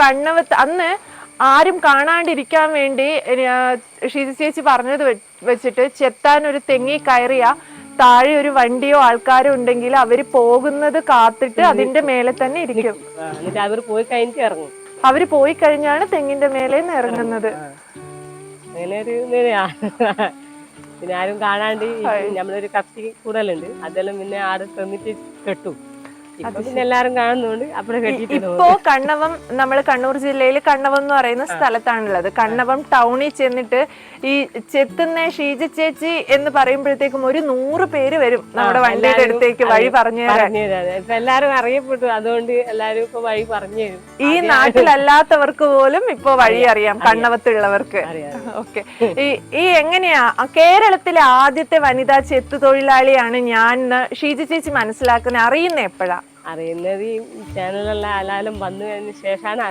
കണ്ണവത്ത് അന്ന് ആരും കാണാണ്ടിരിക്കാൻ വേണ്ടി ഷീജ ചേച്ചി പറഞ്ഞത് വെച്ചിട്ട് ചെത്താൻ ഒരു തെങ്ങി കയറിയ താഴെ ഒരു വണ്ടിയോ ആൾക്കാരോ ഉണ്ടെങ്കിൽ അവര് പോകുന്നത് കാത്തിട്ട് അതിന്റെ മേലെ തന്നെ ഇരിക്കും. അവര് പോയി കഴിഞ്ഞിട്ട് ഇറങ്ങും. അവര് പോയി കഴിഞ്ഞാണ് തെങ്ങിന്റെ മേലെ ഇറങ്ങുന്നത്. അങ്ങനെ ഒരു പിന്നെ ആരും കാണാണ്ട് നമ്മളൊരു കത്തി കൂടലുണ്ട്, അതെല്ലാം പിന്നെ ആടെ തന്നിട്ട് കെട്ടു. പിന്നെ എല്ലാരും കാണുന്നുണ്ട് അപ്പഴേ കെട്ടിട്ട്. ഇപ്പോ കണ്ണവം നമ്മള് കണ്ണൂർ ജില്ലയിൽ കണ്ണവം എന്ന് പറയുന്ന സ്ഥലത്താണുള്ളത്. കണ്ണവം ടൗണിൽ ചെന്നിട്ട് ഈ ചെത്തുന്ന ഷീജ ചേച്ചി എന്ന് പറയുമ്പോഴത്തേക്കും ഒരു 100 പേര് വരും നമ്മുടെ വണ്ടിയുടെ അടുത്തേക്ക് വഴി പറഞ്ഞു തരാൻ. ഇപ്പൊ എല്ലാരും അറിയപ്പെട്ടു, അതുകൊണ്ട് എല്ലാരും ഇപ്പൊ വഴി പറഞ്ഞു തരും. ഈ നാട്ടിലല്ലാത്തവർക്ക് പോലും ഇപ്പൊ വഴി അറിയാം, കണ്ണവത്തുള്ളവർക്ക്. ഓക്കെ, ഈ എങ്ങനെയാ കേരളത്തിലെ ആദ്യത്തെ വനിതാ ചെത്തു തൊഴിലാളിയാണ് ഞാൻ ഷീജ ചേച്ചി മനസ്സിലാക്കുന്നത്? അറിയുന്ന എപ്പോഴാ അറിയുന്നത്? ഈ ചാനലെല്ലാം എല്ലാരും വന്നു കഴിഞ്ഞ ശേഷമാണ്